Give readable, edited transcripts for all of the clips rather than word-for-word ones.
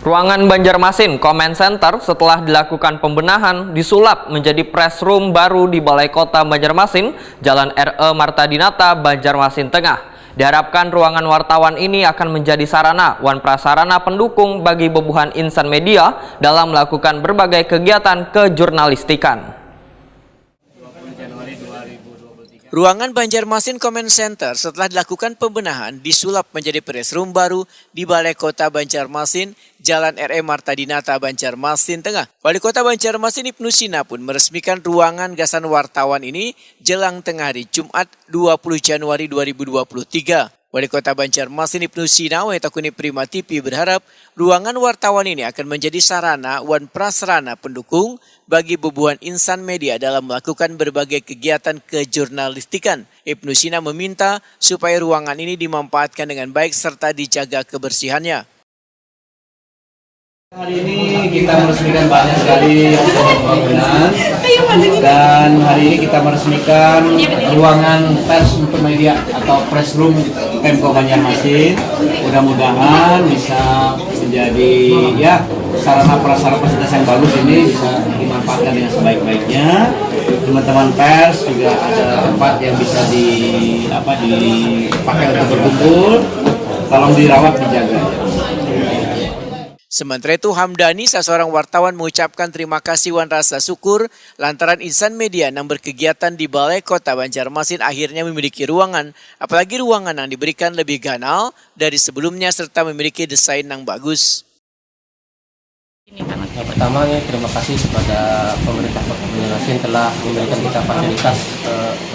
Ruangan Banjarmasin Comment Center setelah dilakukan pembenahan disulap menjadi press room baru di Balai Kota Banjarmasin, Jalan R.E. Marta Dinata, Banjarmasin Tengah. Diharapkan ruangan wartawan ini akan menjadi sarana wan prasarana pendukung bagi bebuhan insan media dalam melakukan berbagai kegiatan kejurnalistikan. Ruangan Banjarmasin Comment Center setelah dilakukan pembenahan disulap menjadi press room baru di Balai Kota Banjarmasin, Jalan R.E. Marta Dinata, Banjarmasin Tengah. Wali Kota Banjarmasin Ibnu Sina pun meresmikan ruangan gasan wartawan ini jelang tengah hari Jumat 20 Januari 2023. Wali Kota Banjarmasin Ibnu Sina Waitakuni Prima TV berharap ruangan wartawan ini akan menjadi sarana wan prasarana pendukung bagi bebuhan insan media dalam melakukan berbagai kegiatan kejurnalistikan. Ibnu Sina meminta supaya ruangan ini dimanfaatkan dengan baik serta dijaga kebersihannya. Hari ini kita meresmikan banyak sekali bangunan dan hari ini kita meresmikan ruangan pers untuk media atau press room Pemko Banjarmasin. Mudah-mudahan bisa menjadi sarana prasarana fasilitas yang bagus ini bisa dimanfaatkan dengan sebaik-baiknya. Teman-teman pers juga ada tempat yang bisa dipakai untuk berkumpul. Tolong dirawat, dijaga. Sementara itu Hamdani, seorang wartawan, mengucapkan terima kasih wan rasa syukur lantaran insan media yang berkegiatan di Balai Kota Banjarmasin akhirnya memiliki ruangan, apalagi ruangan yang diberikan lebih ganal dari sebelumnya serta memiliki desain yang bagus. Yang pertama terima kasih kepada pemerintah Kota Banjarmasin telah memberikan kita fasilitas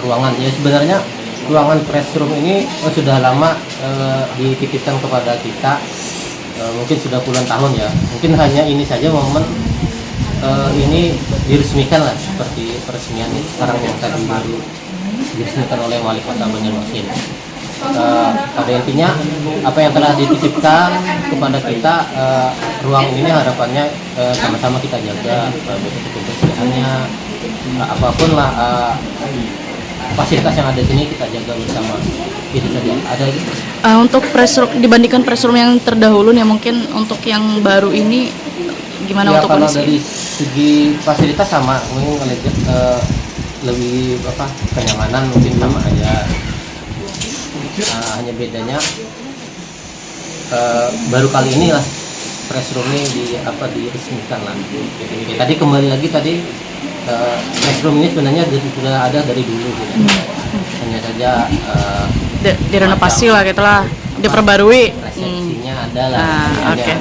ruangan. Ya sebenarnya ruangan press room ini sudah lama dititipkan kepada kita. Mungkin sudah puluhan tahun ya, mungkin hanya ini saja momen ini diresmikan lah seperti peresmian sekarang yang tadi baru diresmikan oleh Wali Kota Banjarmasin. Pada intinya apa yang telah dititipkan kepada kita, ruang ini harapannya sama-sama kita jaga betul kebersihannya, apapun lah fasilitas yang ada di sini kita jaga bersama. Itu saja. Ada untuk press room, dibandingkan press room yang terdahulu nih, mungkin untuk yang baru ini gimana ya, untuk kalau kondisi? Dari segi fasilitas sama, mungkin lebih kenyamanan mungkin sama aja. Hanya bedanya baru kali ini lah press room ini diresmikan lah. Tadi kembali lagi press room ini sebenarnya sudah ada dari dulu gitu. Hanya saja direnovasi lah gitu lah, diperbarui. Resepsinya ada lah. Oke.